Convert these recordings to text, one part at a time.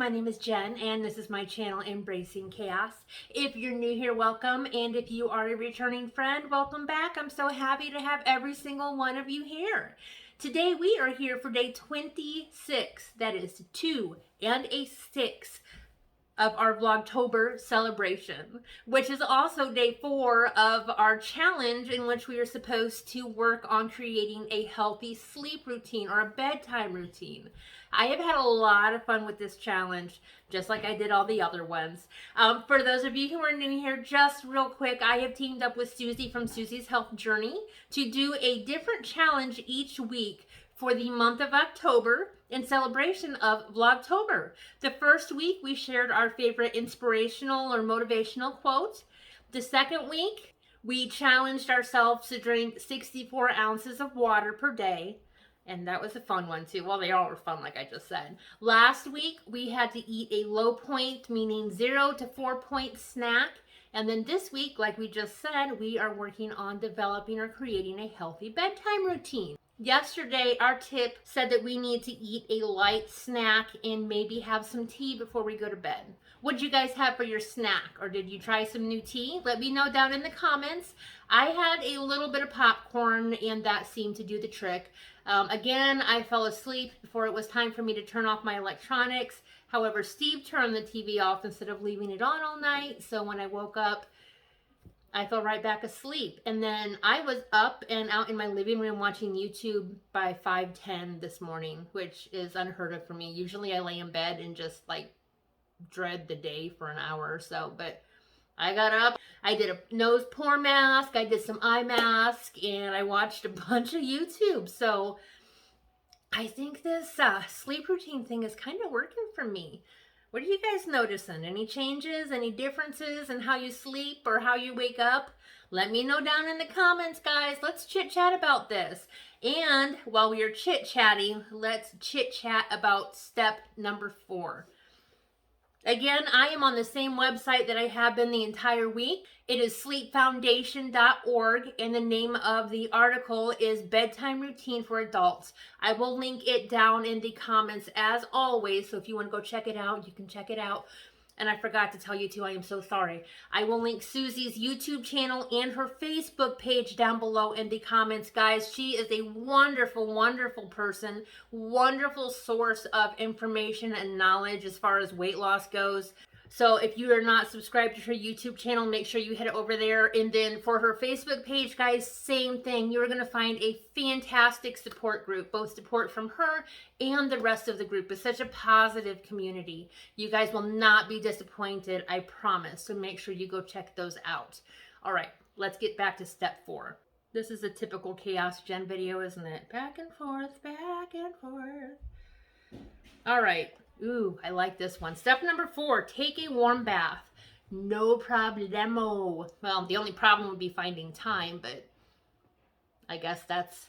my name is Jen, and this is my channel, Embracing Chaos. If you're new here, welcome, and if you are a returning friend, welcome back. I'm so happy to have every single one of you here. Today we are here for day 26, that is 2 and a 6 of our Vlogtober celebration, which is also day 4 of our challenge in which we are supposed to work on creating a healthy sleep routine or a bedtime routine. I have had a lot of fun with this challenge, just like I did all the other ones. For those of you who are new here, just real quick, I have teamed up with Suzy from Suzy's Health Journey to do a different challenge each week for the month of October in celebration of Vlogtober. The first week we shared our favorite inspirational or motivational quote. The second week we challenged ourselves to drink 64 ounces of water per day. And that was a fun one too. Well, they all were fun, like I just said. Last week we had to eat a low point, meaning 0 to 4 point snack. And then this week, like we just said, we are working on developing or creating a healthy bedtime routine. Yesterday, our tip said that we need to eat a light snack and maybe have some tea before we go to bed. What did you guys have for your snack? Or did you try some new tea? Let me know down in the comments. I had a little bit of popcorn and that seemed to do the trick. Again, I fell asleep before it was time for me to turn off my electronics. However, Steve turned the TV off instead of leaving it on all night. So when I woke up, I fell right back asleep. And then I was up and out in my living room watching YouTube by 5:10 this morning, which is unheard of for me. Usually I lay in bed and just like dread the day for an hour or so. But I got up, I did a nose pour mask, I did some eye mask, and I watched a bunch of YouTube. So I think this sleep routine thing is kind of working for me. What are you guys noticing? Any changes, any differences in how you sleep or how you wake up? Let me know down in the comments, guys. Let's chit chat about this. And while we are chit chatting, let's chit chat about step number 4. Again, I am on the same website that I have been the entire week. It is sleepfoundation.org, and the name of the article is Bedtime Routine for Adults. I will link it down in the comments as always, so if you want to go check it out, you can check it out. And I forgot to tell you too, I am so sorry. I will link Suzy's YouTube channel and her Facebook page down below in the comments, guys. She is a wonderful, wonderful person, wonderful source of information and knowledge as far as weight loss goes. So if you are not subscribed to her YouTube channel, make sure you head over there. And then for her Facebook page, guys, same thing. You're going to find a fantastic support group, both support from her and the rest of the group. It's such a positive community. You guys will not be disappointed, I promise. So make sure you go check those out. All right, let's get back to step 4. This is a typical Chaos Jen video, isn't it? Back and forth, back and forth. All right. Ooh, I like this one. Step number 4, take a warm bath. No problemo. Well, the only problem would be finding time, but I guess that's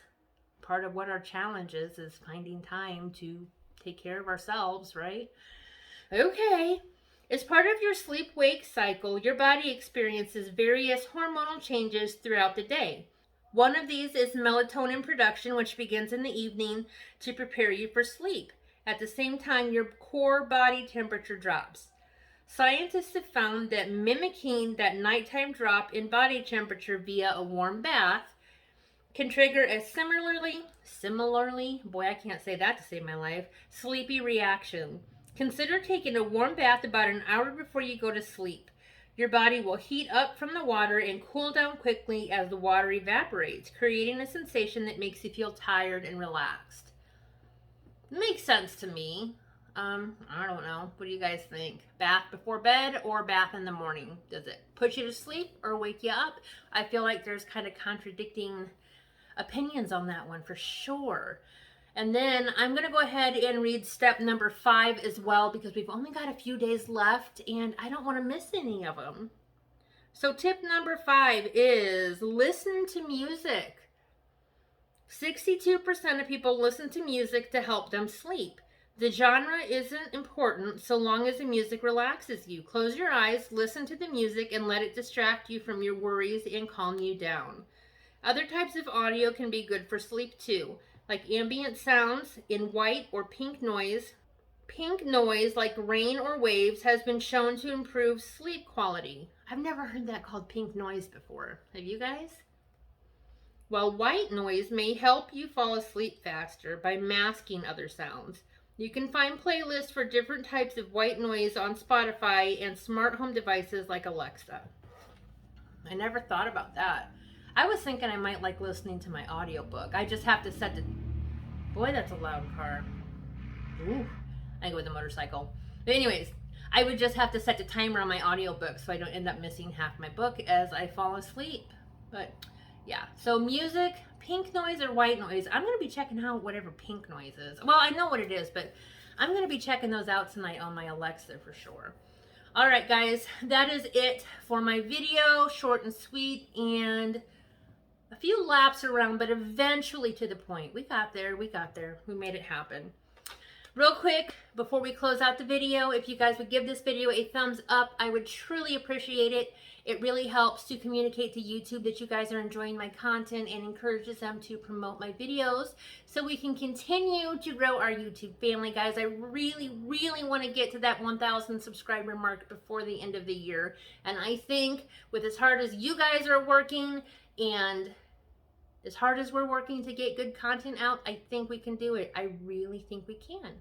part of what our challenge is finding time to take care of ourselves, right? Okay. As part of your sleep-wake cycle, your body experiences various hormonal changes throughout the day. One of these is melatonin production, which begins in the evening to prepare you for sleep. At the same time, your core body temperature drops. Scientists have found that mimicking that nighttime drop in body temperature via a warm bath can trigger a similarly, boy, I can't say that to save my life, sleepy reaction. Consider taking a warm bath about an hour before you go to sleep. Your body will heat up from the water and cool down quickly as the water evaporates, creating a sensation that makes you feel tired and relaxed. Makes sense to me. I don't know. What do you guys think? Bath before bed or bath in the morning? Does it put you to sleep or wake you up? I feel like there's kind of contradicting opinions on that one for sure. And then I'm going to go ahead and read step number 5 as well because we've only got a few days left and I don't want to miss any of them. So tip number 5 is listen to music. 62% of people listen to music to help them sleep. The genre isn't important so long as the music relaxes you. Close your eyes, listen to the music, and let it distract you from your worries and calm you down. Other types of audio can be good for sleep too, like ambient sounds in white or pink noise, Pink noise, like rain or waves, has been shown to improve sleep quality. I've never heard that called pink noise before. Have you guys? While white noise may help you fall asleep faster by masking other sounds. You can find playlists for different types of white noise on Spotify and smart home devices like Alexa. I never thought about that. I was thinking I might like listening to my audiobook. I just have to set the... Boy, that's a loud car. Ooh, I go with a motorcycle. But anyways, I would just have to set the timer on my audiobook so I don't end up missing half my book as I fall asleep. But yeah, so music, pink noise or white noise. I'm going to be checking out whatever pink noise is. Well, I know what it is, but I'm going to be checking those out tonight on my Alexa for sure. All right, guys, that is it for my video. Short and sweet and a few laps around, but eventually to the point. We got there. We made it happen. Real quick, before we close out the video, if you guys would give this video a thumbs up, I would truly appreciate it. It really helps to communicate to YouTube that you guys are enjoying my content and encourages them to promote my videos so we can continue to grow our YouTube family, guys. I really, really want to get to that 1,000 subscriber mark before the end of the year. And I think with as hard as you guys are working and as hard as we're working to get good content out, I think we can do it. I really think we can.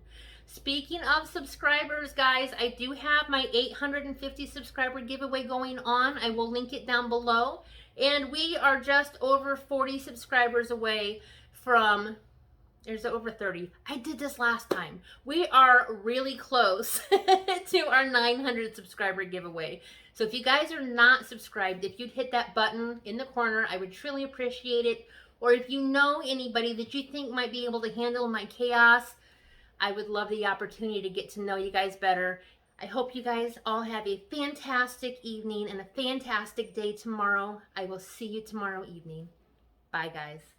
Speaking of subscribers, guys, I do have my 850 subscriber giveaway going on. I will link it down below. And we are just over 40 subscribers away from... There's over 30. I did this last time. We are really close to our 900 subscriber giveaway. So if you guys are not subscribed, if you'd hit that button in the corner, I would truly appreciate it. Or if you know anybody that you think might be able to handle my chaos, I would love the opportunity to get to know you guys better. I hope you guys all have a fantastic evening and a fantastic day tomorrow. I will see you tomorrow evening. Bye, guys.